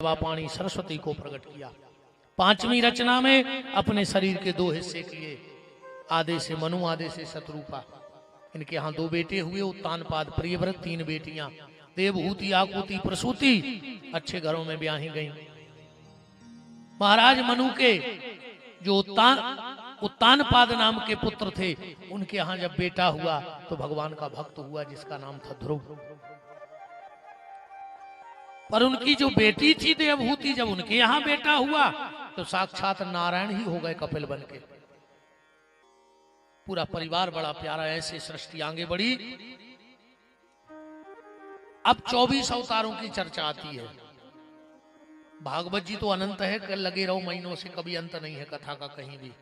पाणी सरस्वती को प्रकट किया। पांचवी रचना में अपने शरीर के दो हिस्से किए, आधे से मनु आधे से शत्रुपा। इनके यहाँ दो बेटे हुए, उत्तानपाद प्रियव्रत, तीन बेटियां देवहूति आकुति प्रसूति, अच्छे घरों में ब्याही गई। महाराज मनु के जो उत्तानपाद नाम के पुत्र थे, उनके यहाँ जब बेटा हुआ तो भगवान का भक्त हुआ जिसका नाम था ध्रुव। पर उनकी जो बेटी थी देवहूति, जब उनके यहाँ बेटा हुआ तो साक्षात नारायण ही हो गए कपिल बन के। पूरा परिवार बड़ा प्यारा, ऐसे सृष्टि आगे बढ़ी। अब 24 अवतारों की चर्चा आती है। भागवत जी तो अनंत है, कल लगे रहो महीनों से, कभी अंत नहीं है कथा का कहीं भी।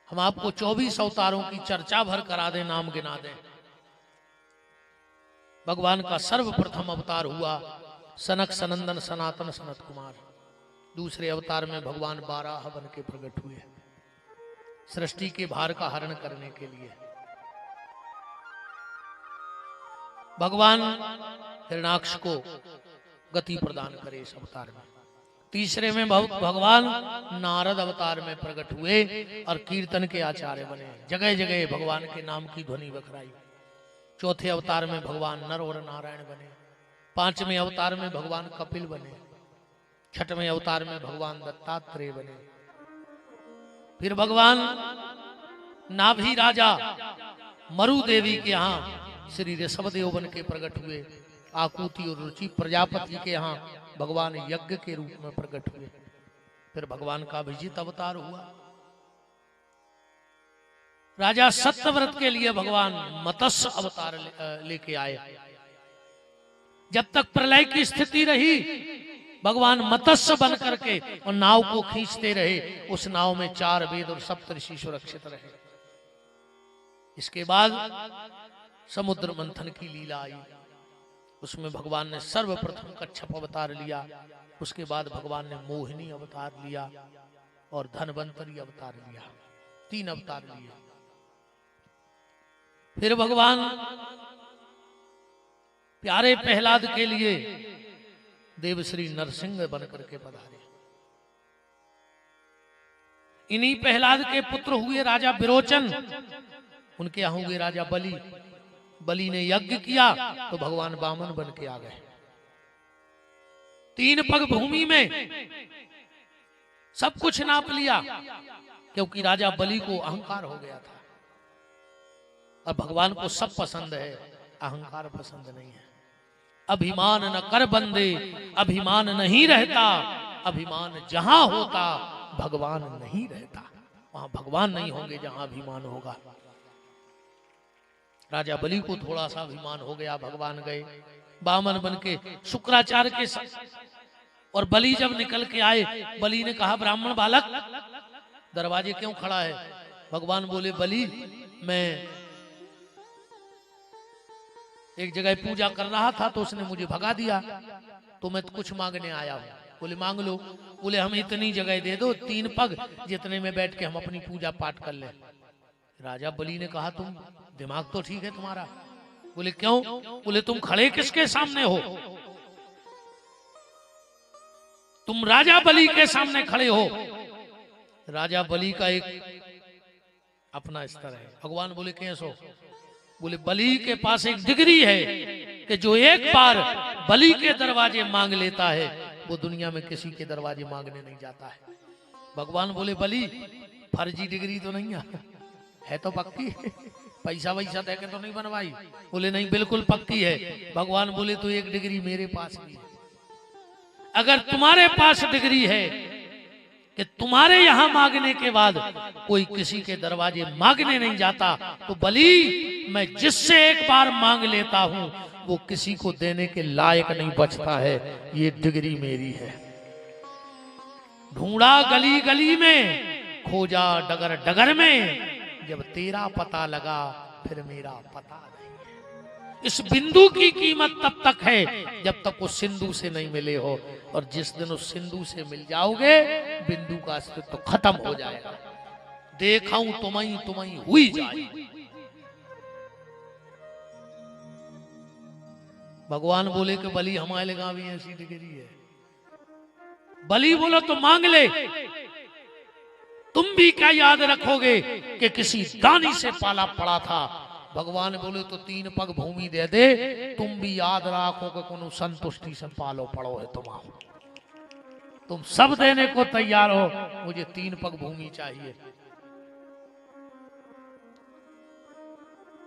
हम आपको 24 अवतारों की चर्चा भर करा दें, नाम गिना दें। भगवान का सर्वप्रथम अवतार हुआ सनक सनंदन सनातन सनत कुमार। दूसरे अवतार में भगवान बाराह बन के प्रकट हुए, सृष्टि के भार का हरण करने के लिए। भगवान हिरणाक्ष को गति प्रदान करे इस अवतार में। तीसरे में भगवान नारद अवतार में प्रकट हुए और कीर्तन के आचार्य बने, जगह जगह भगवान के नाम की ध्वनि बखराई। चौथे अवतार में भगवान नर और नारायण बने। पांचवें अवतार में भगवान कपिल बने। छठवें अवतार में भगवान दत्तात्रेय बने। फिर भगवान नाभि राजा मरु देवी के यहाँ श्री ऋषभदेव बन के प्रकट हुए। आकुति और रुचि प्रजापति के यहाँ भगवान यज्ञ के रूप में प्रकट हुए। फिर भगवान का अभिजीत अवतार हुआ। राजा सत्यव्रत के लिए भगवान मत्स्य अवतार लेके आए। जब तक प्रलय की स्थिति रही, भगवान मत्स्य बन करके और नाव को खींचते रहे। उस नाव में 4 वेद और सप्तऋषि सुरक्षित रहे। इसके बाद समुद्र मंथन की लीला आई। उसमें भगवान ने सर्वप्रथम कच्छप अवतार लिया। उसके बाद भगवान ने मोहिनी अवतार लिया और धनवंतरी अवतार लिया। 3 अवतार लिए। फिर भगवान प्यारे प्रहलाद के लिए देवश्री नरसिंह बन करके पधारे। इन्हीं प्रहलाद के पुत्र हुए राजा विरोचन। उनके यहां हुए राजा बलि। बलि ने यज्ञ किया तो भगवान वामन बन के आ गए। 3 पग भूमि में सब कुछ नाप लिया, क्योंकि राजा बलि को अहंकार हो गया था। और भगवान को सब पसंद है, अहंकार पसंद नहीं है। अभिमान न कर बंदे, अभिमान नहीं रहता। अभिमान जहां होता भगवान नहीं रहता। वहां भगवान नहीं होंगे जहां अभिमान होगा। राजा बलि को थोड़ा सा अभिमान हो गया, भगवान गए वामन बन के शुक्राचार्य के साथ। और बलि जब निकल के आए, बलि ने कहा ब्राह्मण बालक दरवाजे क्यों खड़ा है? भगवान बोले बलि मैं एक जगह पूजा कर रहा था तो उसने मुझे भगा दिया, तो मैं कुछ मांगने आया हूं। बोले मांग लो। बोले हम इतनी जगह दे दो, 3 पग, जितने में बैठ के हम अपनी पूजा पाठ कर ले। राजा बलि ने कहा तुम दिमाग तो ठीक है तुम्हारा? बोले क्यों? बोले तुम खड़े किसके सामने हो? तुम राजा बलि के सामने खड़े हो। राजा बलि का एक अपना स्तर है। भगवान बोले कैसो? बोले बलि के पास एक डिग्री है कि जो एक बार बलि के दरवाजे मांग लेता है वो दुनिया में किसी के दरवाजे मांगने नहीं जाता है। भगवान बोले बलि फर्जी डिग्री तो नहीं है तो पक्की? पैसा वैसा दे के तो नहीं बनवाई? बोले नहीं बिल्कुल पक्की है। भगवान बोले तो एक डिग्री मेरे पास भी है। अगर तुम्हारे पास डिग्री है कि तुम्हारे यहां मांगने के बाद कोई किसी के दरवाजे मांगने नहीं जाता, तो बलि मैं जिससे एक बार मांग लेता हूं वो किसी को देने के लायक नहीं बचता है। ये डिग्री मेरी है। ढूंढा गली गली में, खोजा डगर डगर में, जब तेरा पता लगा फिर मेरा पता नहीं है। इस बिंदु की कीमत तब तक है जब तक वो सिंधु से नहीं मिले हो, और जिस दिन उस सिंधु से मिल जाओगे बिंदु का अस्तित्व तो खत्म हो जाएगा। देखाऊं तुम्हें तुम्हें हुई जाए। भगवान बोले कि बलि हमारे गांव भी ऐसी डिग्री है। बलि बोलो तो मांग ले, तुम भी क्या याद रखोगे कि किसी दानी से पाला पड़ा था। भगवान बोले तो 3 पग भूमि दे दे, तुम भी याद रखो कि कोनो संतुष्टि से पालो पड़ो है तुम्हारा। तुम सब देने को तैयार हो, मुझे 3 पग भूमि चाहिए।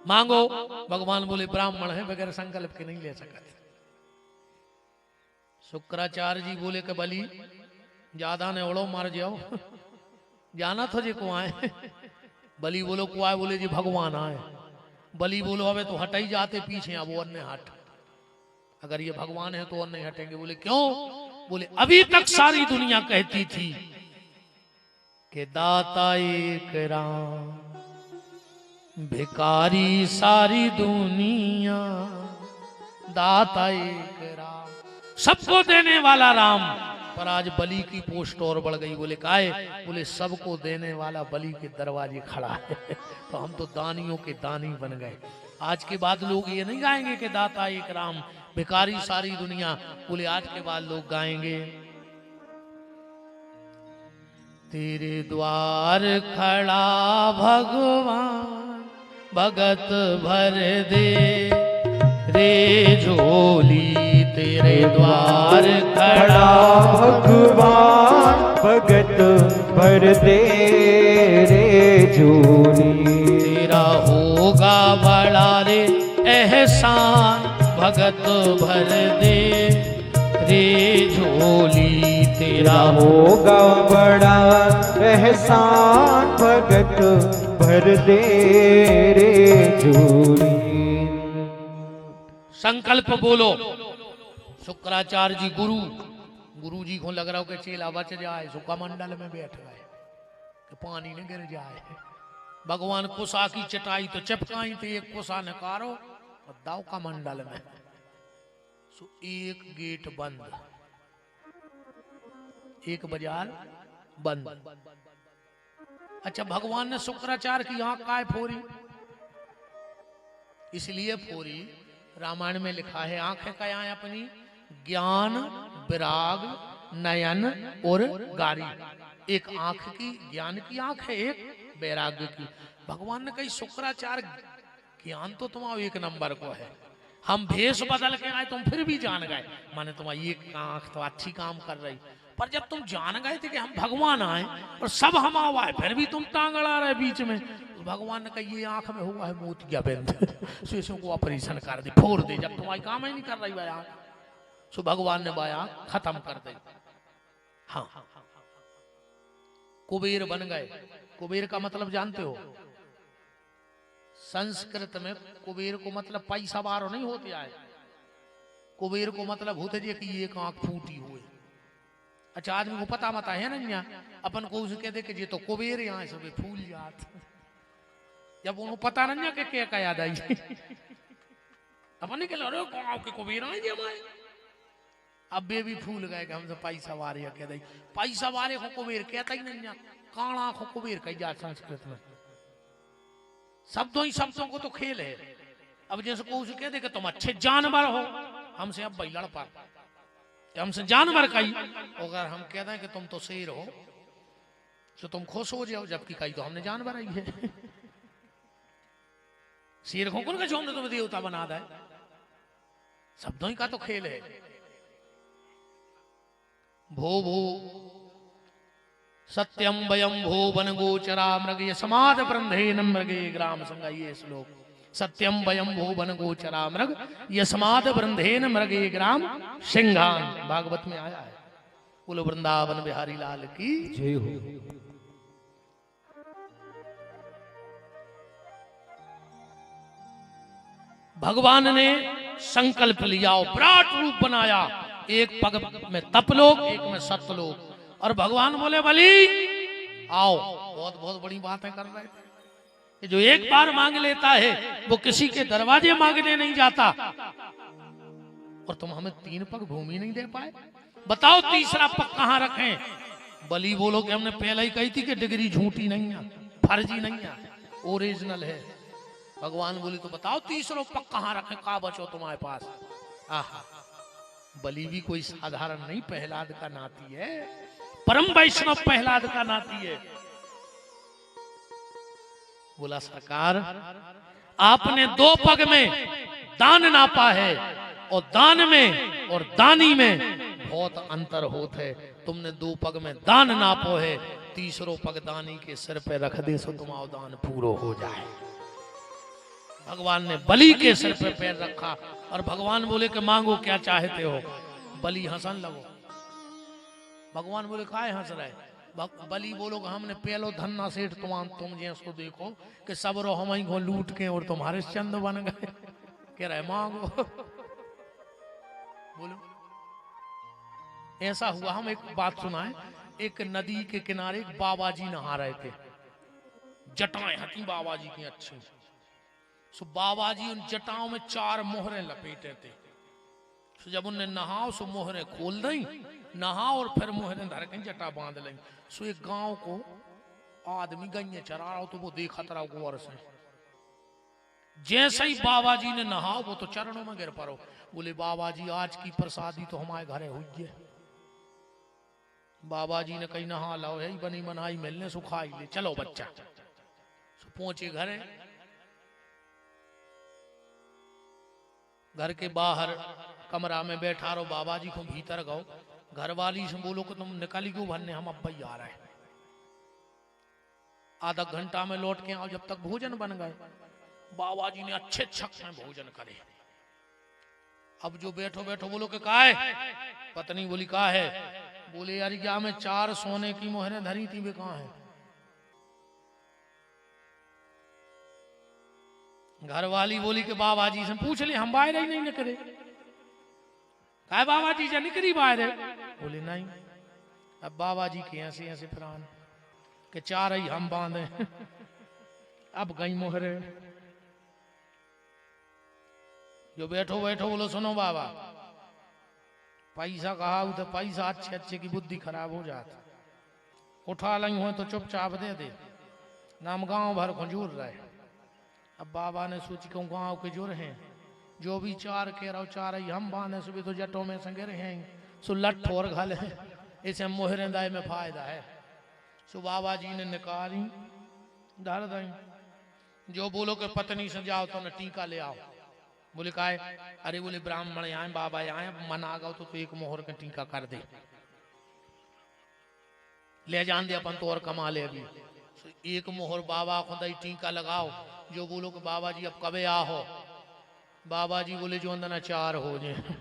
मांगो। भगवान बोले ब्राह्मण है, बगैर संकल्प के नहीं ले सकते। शुक्राचार्य जी बोले कि बलि ज्यादा ने ओढ़ो मार जाओ, जाना तो जी को आए। बलि बोलो को आए, बोले जी भगवान आए। बलि बोलो अबे तो हट ही जाते पीछे, अब वो अन्य हट, अगर ये भगवान है तो और नहीं हटेंगे। बोले क्यों? बोले अभी तक सारी दुनिया कहती थी कि दाता एक राम, भिकारी सारी दुनिया। दाता एक राम, सबको देने वाला राम। पर आज बलि की पोस्ट और बढ़ गई। बोले काहे? बोले सबको देने वाला बलि के दरवाजे खड़ा है। तो हम तो दानियों के दानी बन गए। आज के बाद लोग ये नहीं गाएंगे कि दाता एक राम, भिखारी सारी दुनिया। बोले आज के बाद लोग गाएंगे तेरे द्वार खड़ा भगवान, भगत भर दे रे झोली। तेरे द्वार खड़ा भगवान, भगत भर दे रे झोली। तेरा होगा बड़ा रे एहसान, भगत भर दे रे झोली। तेरा होगा बड़ा एहसान, भगत भर दे रे झोली। संकल्प बोलो। शुक्राचार्य जी गुरु जी को लग रहा हो कि चेला बच जाए, सुखा मंडल में बैठ गए कि पानी न गिर जाए। भगवान कुशा की चटाई तो चपकाई थी, एक कुशा नकारो और दाव का मंडल में। सो एक गेट बंद, एक बाजार बंद। अच्छा, भगवान ने शुक्राचार्य की आंख काय फोरी? इसलिए फोरी, रामायण में लिखा है आंखें क्या है अपनी? ज्ञान, विराग, नयन और गारी। एक आंख की ज्ञान की आंख है, एक वैराग्य की। भगवान ने कही शुक्राचार्य ज्ञान तो तुम्हारा 1 नंबर को है, हम भेष बदल के आए तुम फिर भी जान गए, माने तुम्हारी एक आंख तो अच्छी काम कर रही। पर जब तुम जान गए थे कि हम भगवान आए और सब हम आए, फिर भी तुम टांग अड़ा रहे बीच में। तो भगवान ने कहा ये आंख में हुआ है मोतिया बिंद, शीशों को ऑपरेशन कर दे, फोड़ दे, जब तुम्हारी काम ही नहीं कर रही वह आंख। सो भगवान ने वह आंख खत्म कर दी। हाँ, कुबेर बन गए। कुबेर का मतलब जानते हो? संस्कृत में कुबेर को मतलब पैसा बारो नहीं होते आए। कुबेर को मतलब होते जे कि एक आंख फूटी हुई। अच्छा, आदमी को पता मता है ना, अपन को उसे कहते कि ये तो कुबेर यहाँ सब फूल जात। जब उन्हें पता नहीं कि क्या याद आई, अपन नहीं कह रहे गाँव के कुबेर आए हमारे, अब वे भी फूल गए कि हमसे पैसा वारे कह दे। पैसा वारे को कुबेर कहता ही नहीं, काणा को कुबेर कही जा संस्कृत में। शब्दों ही शब्दों को तो खेल है। अब जैसे को उसे कह दे कि तुम अच्छे जानवर हो, हमसे अब भाई लड़ पा, हमसे जानवर कही। अगर हम कह दें कि तुम तो शेर हो तो तुम खुश हो जाओ, जबकि कही तो हमने जानवर आई है। शेर को कौन कहा हमने तुम्हें देवता बना दे? शब्दों ही का तो खेल है। भो भो सत्यम वयम भो वन गोचरा मृग समाद ब्रह्मेन मृगे ग्राम संग। ये श्लोक सत्यम वयम भो वन गोचरा मृग यस्माद ब्रह्मेन मृगे ग्राम सिंहान भागवत में आया है। बोलो वृंदावन बिहारी लाल की जय हो। भगवान ने संकल्प लिया और विराट रूप बनाया। एक पग में तपलोक, एक में सत्यलोक। और भगवान बोले बलि आओ। बहुत बहुत बड़ी बातें कर रहे थे। जो एक बार मांग लेता है वो किसी के दरवाजे मांगने नहीं जाता। और तुम हमें 3 पग भूमि नहीं दे पाए, बताओ तीसरा पग कहां रखें? बलि बोलो कि हमने पहले ही कही थी कि डिग्री झूठी नहीं है, फर्जी नहीं है, ओरिजिनल है। भगवान बोले तो बताओ तीसरा पग कहां रखें, कहां बचो तुम्हारे पास? आहा, बलि भी कोई साधारण नहीं, प्रहलाद का नाती है, परम वैष्णव प्रहलाद का नाती है। बोला सरकार आपने 2 पग में दान नापा है, और दान में और दानी में बहुत अंतर होता है। तुमने 2 पग में दान नापो है, तीसरो पग दानी के सिर पे रख दे सो तुम्हारा दान पूरो हो जाए। भगवान ने बलि के सिर पे पैर रखा और भगवान बोले कि मांगो क्या चाहते हो। बलि हंसन लगो। भगवान बोले काहे हंस रहे? बलि बोलो कि हमने पहलो धन्ना सेठ तुम जैसो देखो कि सब रो हम ही को लूट के और तुम्हारे चंद बन गए। कह रहे मांगो। बोलो ऐसा हुआ। हम एक बात सुनाए, एक नदी के किनारे एक बाबा जी नहा रहे थे, जटाएं हती बाबा जी की अच्छी। सो बाबा जी उन जटाओं में 4 मोहरें लपेटे थे। सो जब उनने नहाओ सो मोहरें खोल दी, नहाओ और फिर मोहरें धर के जटा बांध ली। सो एक गांव को आदमी गई चरा रहा हो तो वो देखा तरा गौर से। जैसे ही बाबा जी ने नहाओ वो तो चरणों में गिर पड़ो। बोले बाबा जी आज की प्रसादी तो हमारे घरे हुई है। बाबा जी ने कहीं नहा लाओ है बनी बनाई मिलने सुखाई ले चलो बच्चा। सो पहुंचे घरे। घर के बाहर कमरा में बैठा रहो, बाबा जी को भीतर गो। घर वाली से बोलो कि तुम निकली क्यों भरने, हम अब ही आ रहे हैं। आधा घंटा में लौट के आओ, जब तक भोजन बन गए। बाबा जी ने अच्छे छक में भोजन करे। अब जो बैठो बैठो बोलो कि का है? पत्नी बोली का है? बोले यार क्या मैं 4 सोने की मोहरें धरी थी वे कहां है? घर वाली बोली कि बाबा जी से पूछ ले, हम बाहर ही नहीं निकले। कहा बाबा जी से निकली बाहर? बोले नहीं। अब बाबा जी के ऐसे ऐसे प्राण के 4 ही हम बांधे। अब गई मोहरे। जो बैठो बैठो बोलो सुनो बाबा, पैसा कहा तो पैसा अच्छे अच्छे की बुद्धि खराब हो जाती। उठा लई हो तो चुपचाप दे दे, नाम गांव भर को जुड़ रहे। अब बाबा ने सोची क्यों गांव के जुड़ हैं, जो भी 4 कह रहा 4 ही हम बांधे सुबह तो जटों में संगे रहे सो लठ और घल है, इसे मोहरे दाए में फायदा है। सो बाबा जी ने निकाली धर दई। जो बोलो कि पत्नी से जाओ तो न टीका ले आओ। बोले का है? अरे बोले ब्राह्मण आए बाबा आए मन आ गो तो 1 मोहर का टीका कर दे, ले जान दे अपन तो और कमा ले। अभी 1 मोहर बाबा को दई टीका लगाओ। जो बोलो कि बाबा जी अब कबे आ हो? बाबा जी बोले जो अंदर 4 हो जाए।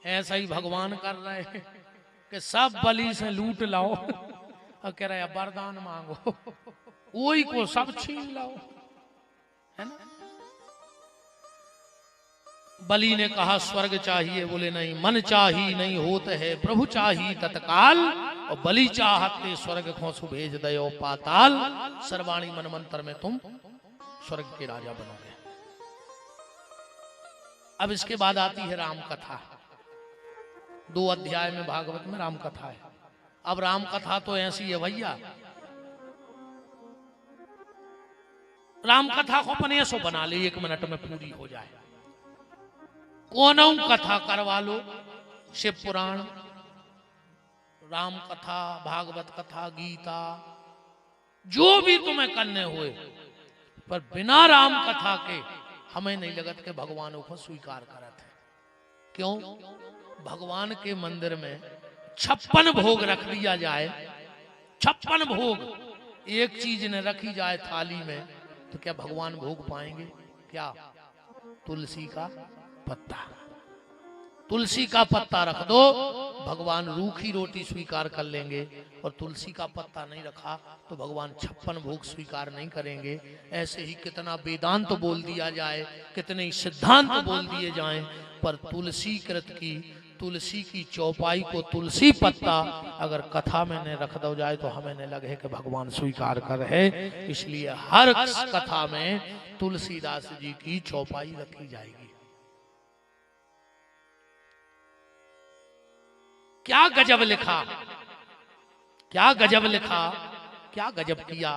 ऐसा ही भगवान कर रहे हैं कि सब बलि से लूट लाओ और कह रहे वरदान मांगो, वही को सब छीन लाओ, है ना। बलि ने कहा स्वर्ग चाहिए। बोले नहीं, मन चाहिए नहीं होते है प्रभु चाहिए तत्काल। और बलि चाहते स्वर्ग को सुभेज दयो पाताल। सर्वाणी मनमंत्र में तुम स्वर्ग के राजा बनोगे। अब इसके बाद आती है राम कथा। 2 अध्याय में भागवत में राम कथा है। अब राम कथा तो ऐसी है भैया, राम कथा को अपन ऐसो बना ले 1 मिनट में पूरी हो जाए। कोनो कथा करवा लो, शिव पुराण, राम कथा, भागवत कथा, गीता, जो भी तुम्हें करने हुए, पर बिना राम कथा के हमें नहीं लगत के भगवानों को स्वीकार करत है। क्यों? भगवान के मंदिर में 56 भोग रख दिया जाए, 56 भोग एक चीज ने रखी जाए थाली में, तो क्या भगवान भोग पाएंगे? क्या? तुलसी का पत्ता। तुलसी का पत्ता रख दो, भगवान रूखी रोटी स्वीकार कर लेंगे। और तुलसी का पत्ता नहीं रखा तो भगवान 56 भोग स्वीकार नहीं करेंगे। ऐसे ही कितना वेदांत तो बोल दिया जाए, कितने ही सिद्धांत तो बोल दिए जाएं, पर तुलसी कृत की, तुलसी की चौपाई को तुलसी पत्ता अगर कथा में न रख दो जाए तो हमें न लगे कि भगवान स्वीकार कर है। इसलिए हर कथा में तुलसीदास जी की चौपाई रखी जाएगी। क्या गजब लिखा, क्या गजब लिखा, क्या गजब किया,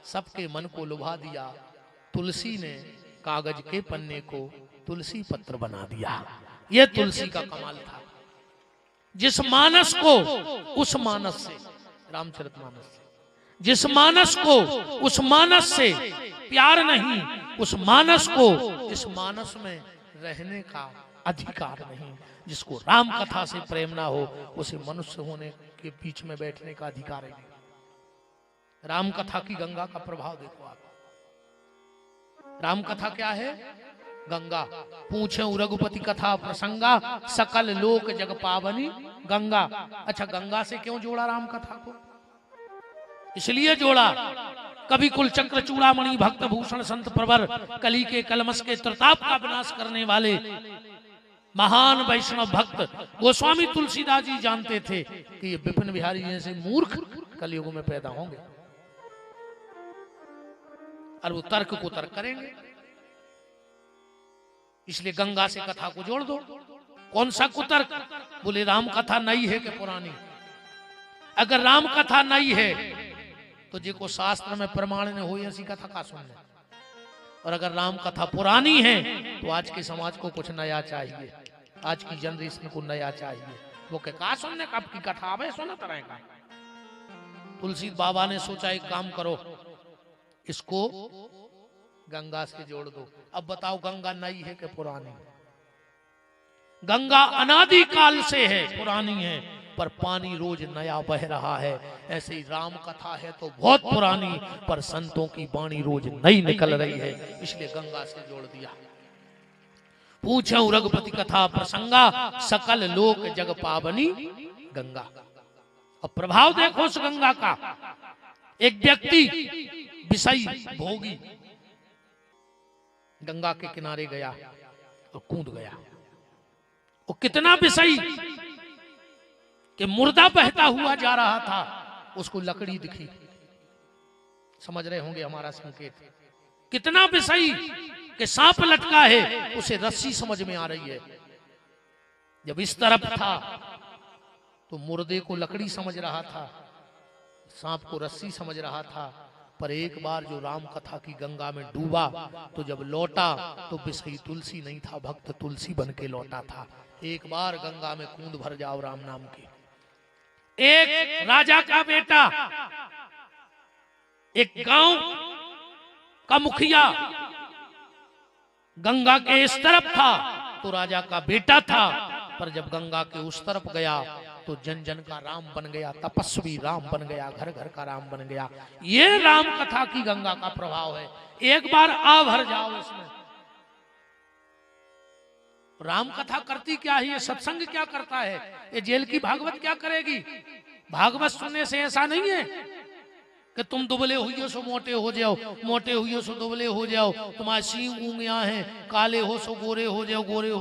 सबके मन को लुभा दिया। तुलसी ने कागज के पन्ने को तुलसी पत्र बना दिया। यह तुलसी का कमाल था। जिस मानस को उस मानस से, रामचरितमानस से, जिस मानस को उस मानस से प्यार नहीं, उस मानस को इस मानस में रहने का अधिकार नहीं। जिसको राम कथा से प्रेम ना हो उसे मनुष्य होने के बीच में बैठने का अधिकार है नहीं। राम कथा की गंगा का प्रभाव देखो आप। राम कथा क्या है? गंगा। पूछे रघुपति कथा प्रसंगा, सकल लोक जग पावनी गंगा। अच्छा, गंगा से क्यों जोड़ा राम कथा को? इसलिए जोड़ा, कवि कुल चक्र चूड़ामणि भक्त भूषण संत प्रवर, कली के कलमस के त्रिताप का विनाश करने वाले महान वैष्णव भक्त गोस्वामी तुलसीदास जी जानते थे कि ये विपिन बिहारी जैसे मूर्ख कलयुग में पैदा होंगे और वो तर्क को तर्क करेंगे। इसलिए गंगा से कथा को जोड़ दो। कौन सा कुतर्क? बोले राम कथा नई है कि पुरानी? अगर राम कथा नई है तो जिको शास्त्र में प्रमाण ने हो ऐसी कथा का सुनने, और अगर राम कथा पुरानी है तो आज के समाज को कुछ नया चाहिए, आज की जनरेशन को नया चाहिए। वो के का सुनने कब की कथा आवे सुना तरह का। तुलसी बाबा ने सोचा एक काम करो, इसको गंगा से जोड़ दो। अब बताओ गंगा नई है कि पुरानी? गंगा अनादि काल से है, पुरानी है, पर पानी रोज नया बह रहा है। ऐसे ही राम कथा है तो बहुत पुरानी, पर संतों की वाणी रोज नई निकल रही है, इसलिए गंगा से जोड़ दिया। पूछे रघुपति कथा प्रसंगा, सकल लोक जग पावनी गंगा। अब प्रभाव देखो उस गंगा का। एक व्यक्ति विषयी भोगी गंगा के किनारे गया और कूद गया। वो कितना विषयी कि मुर्दा बहता हुआ जा रहा था, उसको लकड़ी दिखी। समझ रहे होंगे हमारा संकेत। कितना विषयी कि सांप लटका है, उसे रस्सी समझ में आ रही है। जब इस तरफ था तो मुर्दे को लकड़ी समझ रहा था, सांप को रस्सी समझ रहा था। पर एक बार जो राम कथा की गंगा में डूबा तो जब लौटा तो विषयी तुलसी नहीं था, भक्त तुलसी बन के लौटा था। एक बार गंगा में कूद भर जाओ राम नाम की। एक राजा का बेटा, एक गांव का मुखिया गंगा के इस तरफ था तो राजा का बेटा था, पर जब गंगा के उस तरफ गया तो जन जन का राम बन गया, तपस्वी राम बन गया, घर घर का राम बन गया। ये राम कथा की गंगा का प्रभाव है। एक बार आ भर जाओ इसमें। राम कथा करती क्या है? ये सत्संग क्या करता है? ये जेल की भागवत क्या करेगी? भागवत सुनने से ऐसा नहीं है कि तुम दुबले हुई हो सो मोटे हो जाओ, मोटे हुई हो सो दुबले हो जाओ, तुम्हारे सींग ऊंगियां हैं, काले हो सो गोरे हो जाओ, गोरे हो।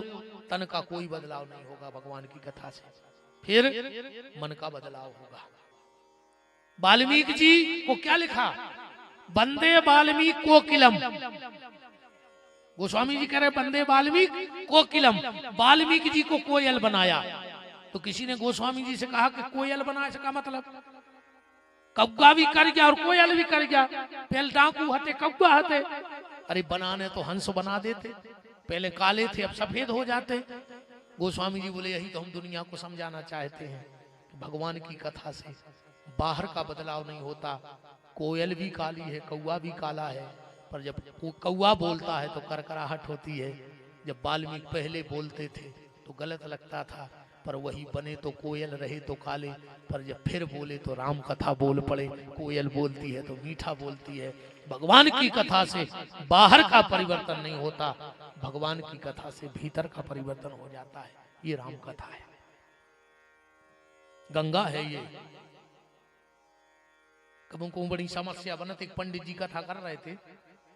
तन का कोई बदलाव नहीं होगा भगवान की कथा से, फिर मन का बदलाव होगा। वाल्मीकि जी को क्या लिखा? बंदे वाल्मीकि कोकिलम। गोस्वामी जी कह रहे बंदे वाल्मीकि कोकिलम। वाल्मीकि जी को कोयल बनाया। तो किसी ने गोस्वामी जी से कहा कि कोयल बनाया, इसका मतलब कौवा भी कर गया और कोयल भी कर गया। पहले डाकू हते, कौवा हते। अरे बनाने तो हंस बना देते, पहले काले थे अब सफेद हो जाते। गोस्वामी जी बोले यही तो हम दुनिया को समझाना चाहते हैं कि भगवान की कथा से बाहर का बदलाव नहीं होता। कोयल भी काली है, कौवा भी काला है, पर जब कौवा बोलता है तो करकराहट होती है। जब वाल्मीकि पहले बोलते थे तो गलत लगता था, पर वही बने तो कोयल रहे तो काले, पर जब फिर बोले तो राम कथा बोल पड़े। कोयल बोलती है तो मीठा बोलती है। भगवान की कथा से बाहर का परिवर्तन नहीं होता, भगवान की कथा से भीतर का परिवर्तन हो जाता है। ये राम कथा है, गंगा है ये। कबों को बड़ी समस्या बनत। एक पंडित जी कथा कर रहे थे,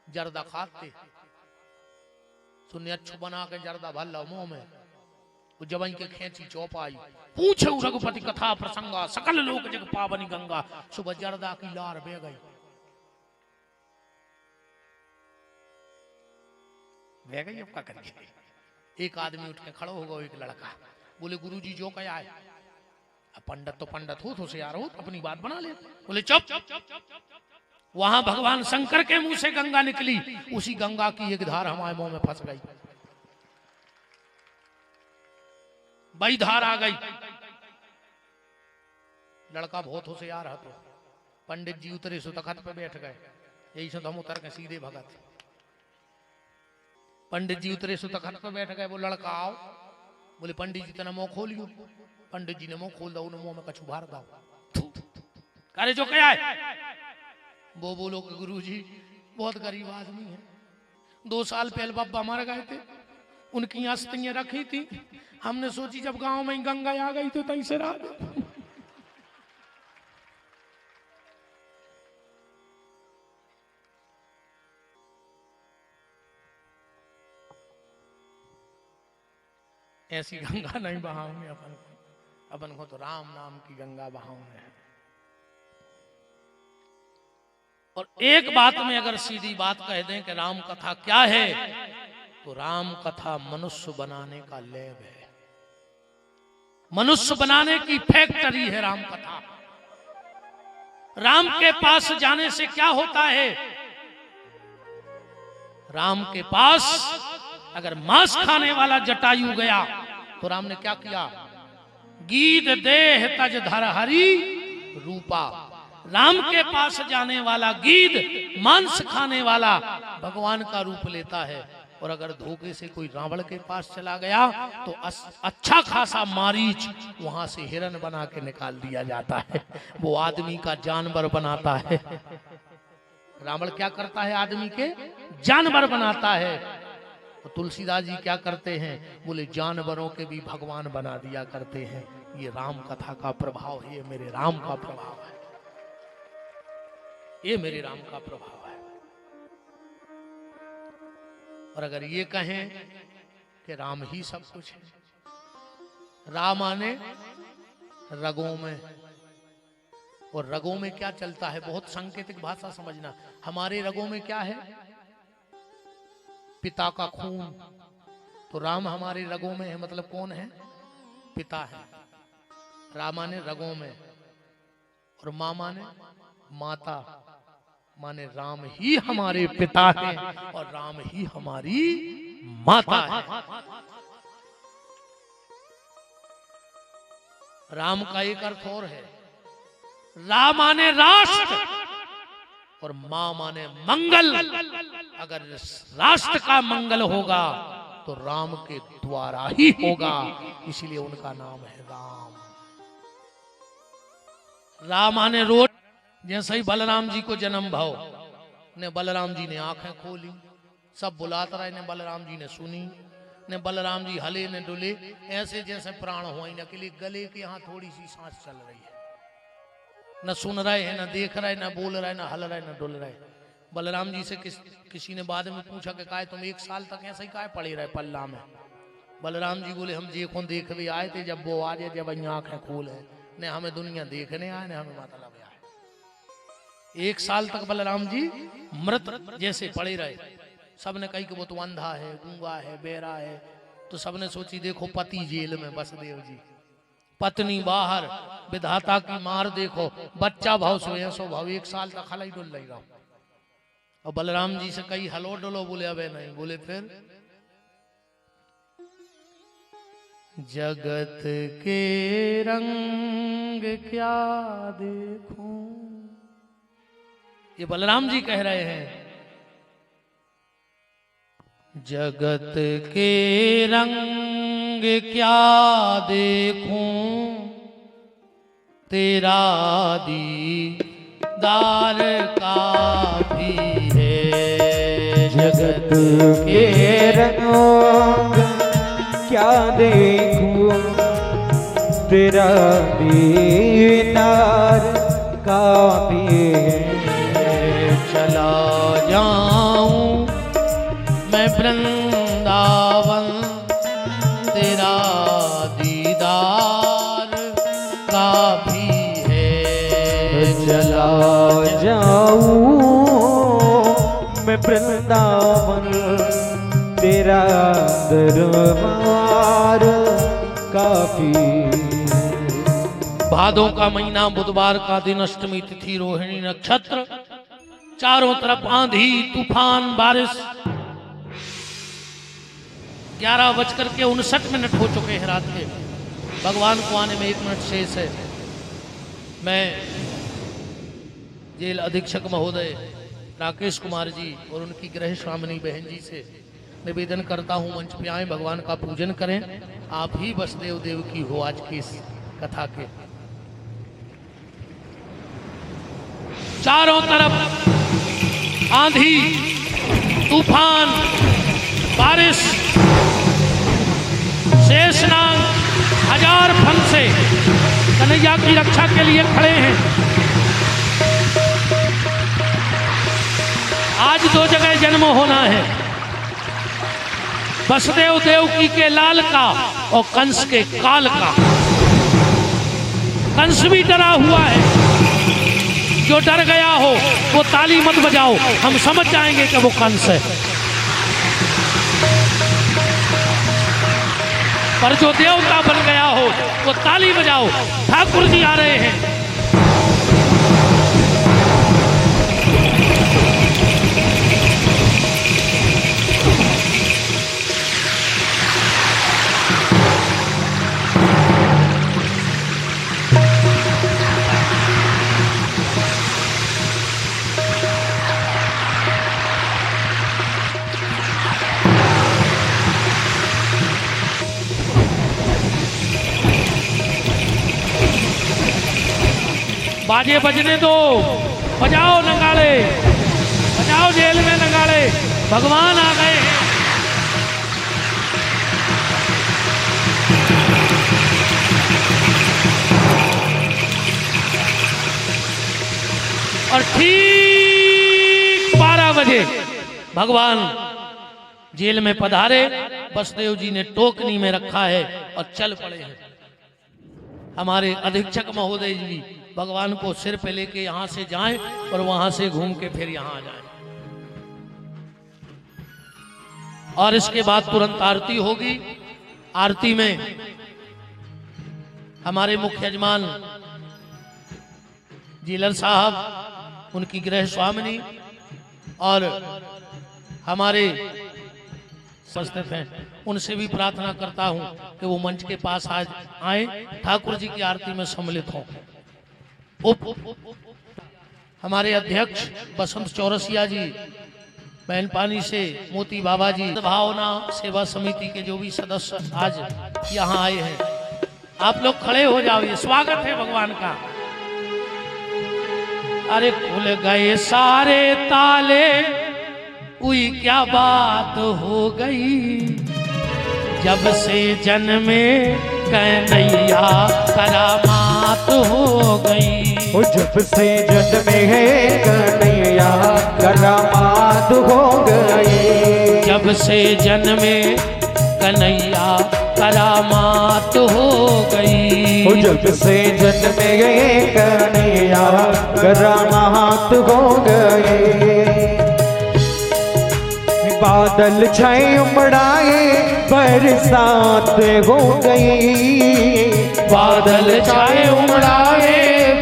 जर्दा खाते सुन्ने अच्छु बना के जर्दा भल्ला मुंह में, वो जवाई के खेची चौपाई। पूछे रघुपति कथा प्रसंगा, सकल लोक जग पावनी गंगा। सुबह जर्दा की लार बह गई। बह गई, अब क्या करिए। एक आदमी उठ के खड़ा होगा, एक लड़का बोले गुरुजी जो क्या है। अब पंडित तो पंडित हो, तो से यार हो, अपनी बात बना ले। बोले चुप, वहां भगवान शंकर के मुंह से गंगा निकली, उसी गंगा की एक धार हमारे मुंह में फंस गई, वही धार आ गई। लड़का बहुत होशियार है, तो पंडित जी उतरे सो तखत पे बैठ गए, यही से हम उतर के सीधे भगत। पंडित जी उतरे सो तखत पे बैठ गए, वो लड़का आओ, बोले पंडित जी तना मुंह खोलियो। पंडित जी ने मुंह खोल दो, मुंह में कछु भर दो। अरे जो क्या है? वो बोलो कि गुरुजी बहुत गरीब आदमी है, 2 साल पहले बाबा मर गए थे, उनकी अस्थियां रखी थी, हमने सोची जब गांव में गंगा आ गई तो तई से रात। ऐसी गंगा नहीं बहाओगे अपन को तो राम नाम की गंगा बहाओगे। और एक बात में अगर सीधी बात कह दें कि राम कथा क्या है, तो राम कथा मनुष्य बनाने का लैब है, मनुष्य बनाने की फैक्ट्री है राम कथा। राम के पास जाने से क्या होता है? राम के पास अगर मांस खाने वाला जटायु गया तो राम ने क्या किया? गीत देह तज धर हरि रूपा। राम के पास जाने वाला गीद मांस खाने वाला भगवान का रूप लेता है। और अगर धोखे से कोई रावण के पास चला गया तो अच्छा खासा मारीच वहां से हिरन बना के निकाल दिया जाता है, वो आदमी का जानवर बनाता है। रावण क्या करता है? आदमी के जानवर बनाता है। तो तुलसीदास जी क्या करते हैं? बोले जानवरों के भी भगवान बना दिया करते हैं। ये राम कथा का प्रभाव है, ये मेरे राम का प्रभाव है, ये मेरे राम का प्रभाव है। और अगर ये कहें कि राम ही सब कुछ है, राम आने रगों में, और रगों में क्या चलता है? बहुत सांकेतिक भाषा समझना। हमारे रगों में क्या है? पिता का खून। तो राम हमारे रगों में है, मतलब कौन है? पिता है। राम माने रगों में, और माँ माने माता, माने राम ही हमारे पिता हैं और राम ही हमारी माता है। राम का एक अर्थ और है, राम माने राष्ट्र और मां माने मंगल। अगर राष्ट्र का मंगल होगा तो राम के द्वारा ही होगा, इसलिए उनका नाम है राम। राम माने रोट। जैसे ही बलराम जी को जन्म भाव ने, बलराम जी ने आंखें खोली, सब बुलाता रहे ने, बलराम जी ने सुनी ने, बलराम जी हले ने डुले, ऐसे जैसे प्राण हो न के लिए गले के यहाँ थोड़ी सी सांस चल रही है, न सुन रहे हैं, न देख रहे, न बोल रहे, न हल रहे, न डुल रहे। बलराम जी से किसी ने बाद में पूछा कि काहे तुम 1 साल तक ऐसे ही काहे पड़े रहे पल्ला में? बलराम जी बोले हम देखो देख भी आए थे, जब वो आ जाए, जब आंखें खोल है ने, हमें दुनिया देखने आए ने, हमें मतलब आए। 1 साल तक बलराम जी मृत जैसे पड़े रहे। सबने कही कि वो तो अंधा है, गूंगा है, बेरा है। तो सबने सोची देखो पति जेल में, बसदेव जी, पत्नी बाहर, विधाता की मार देखो, बच्चा भाव सोए सो भाव, 1 साल तक हलाई डुल रही रहा। और बलराम जी से कही हलो डुलो, बोले अबे नहीं। बोले फिर? जगत के रंग क्या देखूं, ये बलराम जी कह रहे हैं। जगत के रंग क्या देखूं, तेरा दीदार काफी है। जगत के रंग क्या देखूं, तेरा दीदार काफी है। चला जाऊं मैं वृंदावन, तेरा दीदार काफी है। चला जाऊं मैं वृंदावन, तेरा दरबार काफी। भादों का महीना, बुधवार का दिन, अष्टमी तिथि, रोहिणी नक्षत्र, चारों तरफ आंधी तूफान बारिश। 11:59 हो चुके हैं रात के। भगवान को आने में 1 मिनट शेष है। मैं जेल अधीक्षक महोदय राकेश कुमार जी और उनकी गृह स्वामिनी बहन जी से निवेदन करता हूं, मंच पे आए, भगवान का पूजन करें। आप ही वसुदेव देव की हो आज की इस कथा के। चारों तरफ आंधी तूफान बारिश, शेषनाग 1000 फन से कन्हैया की रक्षा के लिए खड़े हैं। आज 2 जगह जन्म होना है, वसुदेव देवकी के लाल का और कंस के काल का। कंस भी डरा हुआ है। जो डर गया हो वो ताली मत बजाओ, हम समझ जाएंगे कि वो कंस है। पर जो देवता बन गया हो वो ताली बजाओ, ठाकुर जी आ रहे हैं। बाजे बजने दो, बजाओ नगाड़े, बजाओ जेल में नगाड़े, भगवान आ गए हैं। और ठीक 12 बजे भगवान जेल में पधारे। वसुदेव जी ने टोकनी में रखा है और चल पड़े हैं। हमारे अधीक्षक महोदय जी भगवान को सिर पे लेके यहां से जाएं और वहां से घूम के फिर यहां आ जाएं। और इसके बाद तुरंत आरती होगी। आरती में हमारे मुख्य यजमान जीलर साहब, उनकी गृह स्वामिनी और हमारे उपस्थित हैं, उनसे भी प्रार्थना करता हूं कि वो मंच के पास आज आए, ठाकुर जी की आरती में सम्मिलित हों। हमारे अध्यक्ष बसंत चौरसिया जी, बैनपानी से मोती बाबा जी, भावना सेवा समिति के जो भी सदस्य आज यहाँ आए हैं, आप लोग खड़े हो जाओ, स्वागत है भगवान का। अरे खुल गए सारे ताले, हुई क्या बात हो गई, जब से जन्मे कन्हैया करामात हो गई। जब से जन्मे कन्हैया करामात हो गई। जब से जन्मे कन्हैया करामात हो गई। जब से जन्मे कन्हैया करामात हो गई। बादल छाए उमड़ाए बरसात हो गई। बादल छाए उमड़ाए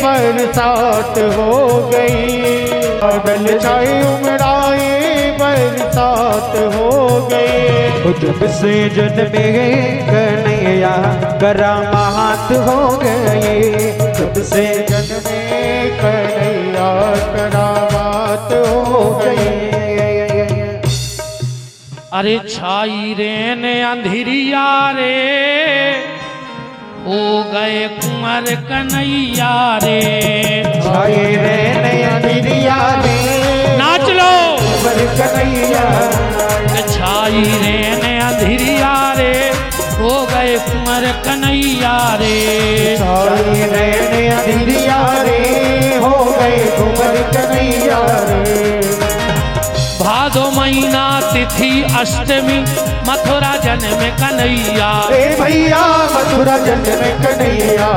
बरसात हो गई। बादल छाए उमड़ाए बरसात हो गई। जब से जन्मे कन्हैया करामात हो गई। जब से जन्मे कन्हैया करामात हो गई। अरे छाई रे ने अंधिरिया रे, हो गए कुंवर कन्हैया रे। छाई रे ने अंधिरिया रे, नाच लो कुंवर कन्हैया। छाई रे ने अंधिरिया रे, हो गए कुंवर कन्हैया रे। छाई रे ने अंधिरिया रे, हो गए कुंवर कन्हैया रे। भादो महीना तिथि अष्टमी, मथुरा जन्म कन्हैया। भैया मथुरा जन्म कन्हैया।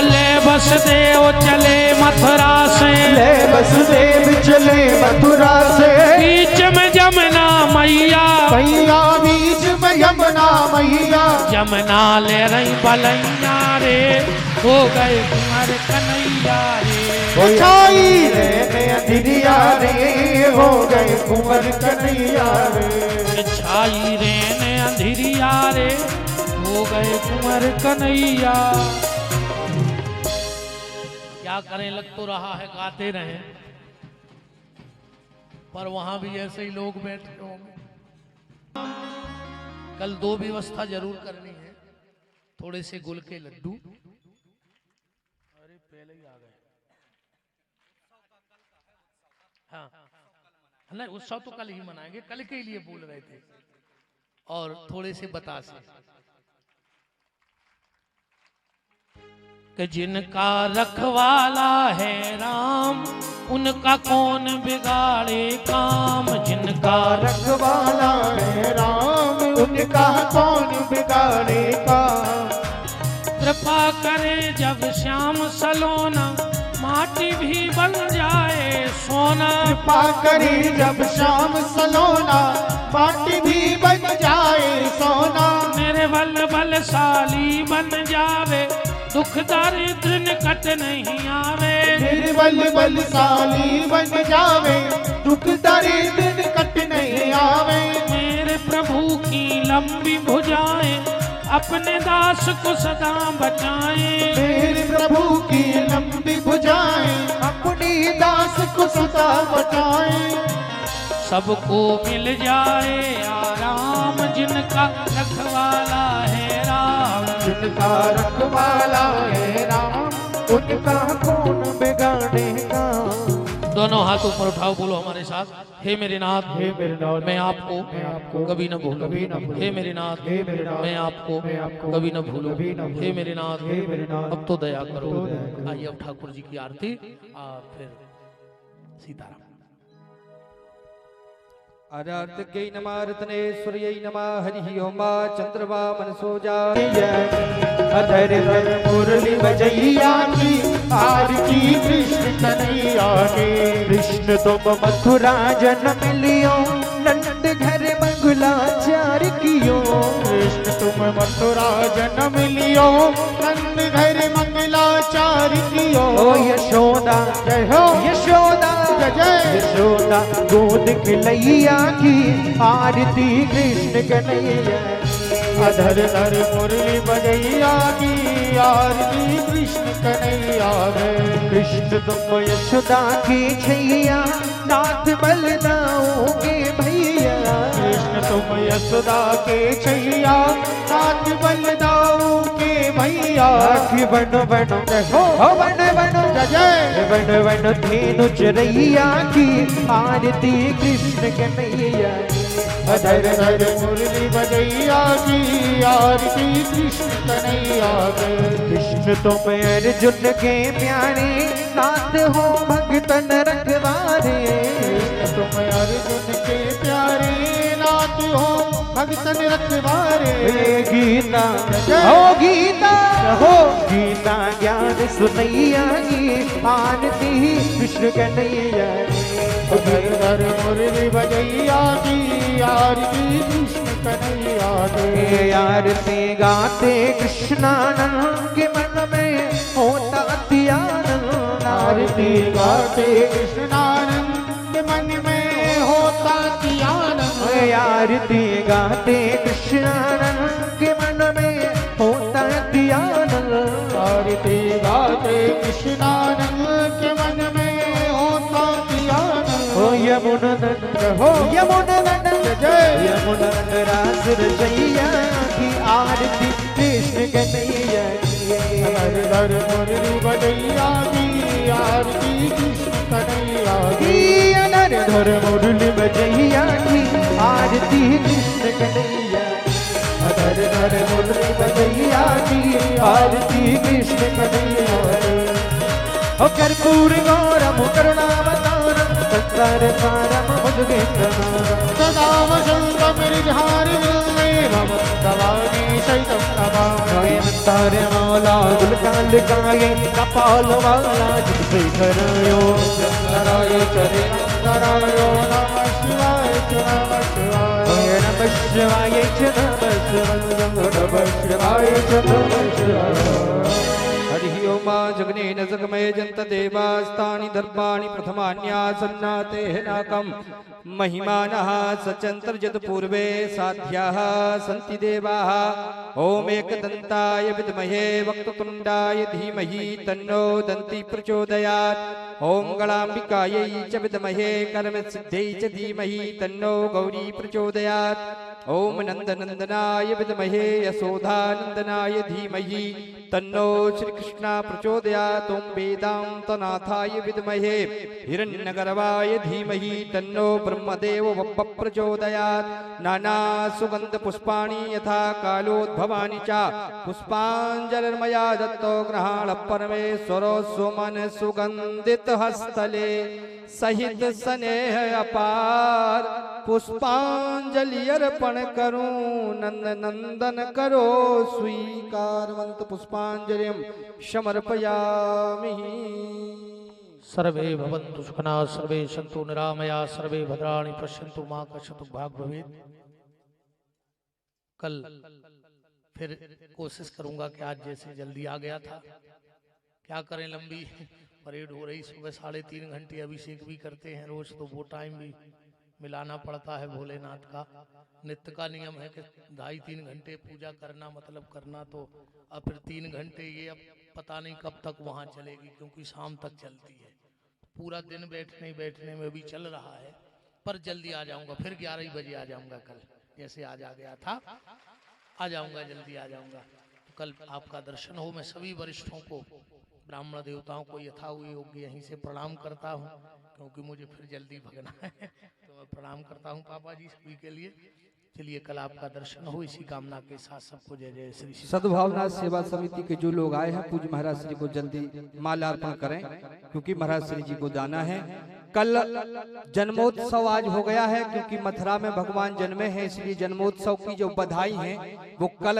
ले वसुदेव चले मथुरा से, ले वसुदेव चले मथुरा से, बीच में जमुना मैया, मैया बीच में यमुना मैया, जमुना ले रही बलैया रे, हो गए कुंवर कन्हैया रे। छाई रहने अंधिरिया रे, हो गए कुंवर कन्हैया रे। छाई रहने अंधिरिया रे, हो गए कुंवर कन्हैया। क्या करें, लग तो रहा है गाते रहे, पर वहां भी ऐसे ही लोग बैठे होंगे। कल दो व्यवस्था जरूर करनी है, थोड़े से गुल के लड्डू, अरे पहले ही आ गए। हाँ नहीं, उत्सव तो कल ही मनाएंगे, कल के लिए बोल रहे थे, और थोड़े से बतासे कि जिनका रखवाला है राम, उनका कौन बिगाड़े काम। जिनका रखवाला है राम, उनका कौन बिगाड़े काम। कृपा करे जब श्याम सलोना, माटी भी बन जाए सोना। कृपा करे जब श्याम सलोना, माटी भी बन जाए सोना। मेरे बल बलशाली बन जावे, दुख दारिद्र निकट नहीं आवे। मेरे बल बलशाली बन जावे, दुख दारिद्र निकट नहीं आवे। मेरे प्रभु की लंबी भुजाएं, अपने दास को सदा बचाए। मेरे प्रभु की लंबी भुजाएं, अपनी दास को सदा बचाए। सबको मिल जाए आराम, जिनका रखवाला है राम। जिनका रखवाला है राम, उनका कौन बिगाड़ेगा। दोनों हाथ ऊपर उठाओ, बोलो हमारे साथ, हे मेरे नाथ, हे मेरे नाथ, मैं आपको कभी न भूलूं। हे मेरे नाथ, मैं आपको कभी न भूलूं। हे मेरे नाथ, अब तो दया करो। आइए अब ठाकुर जी की आरती, फिर सीताराम। आराधकै नमः रत्नेश्वर्यै नमः हरिः ओम चंद्रमा मनसोजा। अधर धर मुरली बजैया की आरती कृष्ण कन्हैया के। कृष्ण तुम मथुरा जन्म लियो, नंद घर मंगलाचार कियो। कृष्ण तुम मथुरा जन्म लियो, नंद घर मंगलाचार कियो। ओ यशोदा जय हो, यशोदा जय जय। यशोदा गोद खिलैया की आरती कृष्ण कन्हैया। अधर धर मुरली बजैया की आरती कृष्ण कन्हैया है। कृष्ण तुम यशोदा की छैया, नाथ बलदाओगे भैया। कृष्ण तुम यशोदा के छैया, नाथ बलदाओगे भैया। बनो बनो हो बनो बनो जय जय। बनो बनो धेनु चरैया की आरती कृष्ण कन्हैया। अधर धर मुरली बजैया की आरती कृष्ण कन्हैया के। कृष्ण तुम अर्जुन के प्यारे, नाथ हो भक्तन रखवारे। कृष्ण तुम अर्जुन के प्यारे, नाथ हो भक्तन रखवारे। गीता हो गीता हो, गीता ज्ञान सुनैया की आरती कृष्ण कन्हैया। धर धर मुरली बजैया की आरती कृष्ण कन्हैया के। आरती गाते कृष्णानंद के मन में होता त्यानंद। आरती गाते कृष्णानंद के मन में होता त्यानंद। आरती गाते कृष्णानंद के मन में होता त्यानंद। आरती गाते कृष्णानंद के मन में होता त्यानंद। हो यमुनानंद हो यमुनानंद जय। यमुनानंद रास रचैया की आरती कृष्ण कन्हैया। हर हर मुरली बजैया की आरती कृष्ण कन्हैया की। हर हर मुरली बजैया की आरती कृष्ण कन्हैया। हर हर मुरली बजैया की आरती कृष्ण कन्हैया। कर्पूर गौरम करुणावतारम, संसार सारम भुजगेन्द्रम। सदा वसंतम हृदहारि भवत्तवाणी शैतं नमामि। तारे मौला गुलकाल गाए कपाल वाला जिससे करायो करायो चरे करायो नमः शिवाय नमः शिवाय नमः शिवाय नमः शिवाय नमः शिवाय हरि ओम जगनेन जगमय जंत देवास्तानि दर्भाणि प्रथमान्यासन्नाते नाकम् महिमानः सचंतर्जत पूर्वे साध्याः सन्ति देवाः ओम एकदन्ताय विद्महे वक्रतुण्डाय धीमहि तन्नो दन्ति प्रचोदयात् ओम गणाम्बिकायै च विद्महे कर्मसिद्ध्यै च धीमहि तन्नो गौरी प्रचोदयात् ओम नंदनंदनाय विद्महे यशोधानंदनाय धीमहि तन्नो श्रीकृष्ण प्रचोदयात् ओम वेदांतनाथाय विद्महे हिरण्यगर्भाय धीमहि तन्नो ब्रह्मदेव वप्प प्रचोदयात् नाना सुगंध पुष्पाणि यथा कालोद्भवानि च पुष्पाञ्जलिर्मया दत्तो ग्रहाण परमेश्वरो सुमन सुगंधित हस्तले सहित स्नेह अपार पुष्पांजलि अर्पण करूं नंद नंदन करो स्वीकारवंत पुष्पांजलिं समर्पयामि। सर्वे भवन्तु सुखिनः सर्वे सन्तु निरामया सर्वे भद्राणि पश्यन्तु मा कश्चित् भाग् भवेत्। कल फिर कोशिश करूंगा कि आज जैसे जल्दी आ गया था, क्या करें, लंबी परेड हो रही, सुबह 3.5 घंटे अभिषेक भी करते हैं रोज, तो वो टाइम भी मिलाना पड़ता है। भोलेनाथ का नित्य का नियम है कि 2.5-3 घंटे पूजा करना, मतलब करना, तो अब फिर 3 घंटे ये अब पता नहीं कब तक वहाँ चलेगी, क्योंकि शाम तक चलती है। पूरा दिन बैठने में भी चल रहा है, पर जल्दी आ जाऊंगा, फिर 11 बजे आ जाऊंगा। कल जैसे आज आ गया था, आ जाऊंगा, जल्दी आ जाऊंगा। तो कल आपका दर्शन हो। मैं सभी वरिष्ठों को, ब्राह्मण देवताओं को यथा योग्य यहीं से प्रणाम करता हूँ, क्योंकि मुझे फिर जल्दी भगना है। तो मैं प्रणाम करता हूँ पापा जी सभी के लिए। चलिए कल आपका दर्शन हो, इसी कामना के साथ सबको जय जय श्री श्री। सद्भावना सेवा समिति के जो लोग आए हैं पूज्य महाराज श्री को जल्दी माला अर्पण करें, क्योंकि महाराज श्री जी को जाना है। कल जन्मोत्सव आज हो गया है, क्योंकि मथुरा में भगवान जन्मे हैं, इसलिए जन्मोत्सव की जो बधाई है वो कल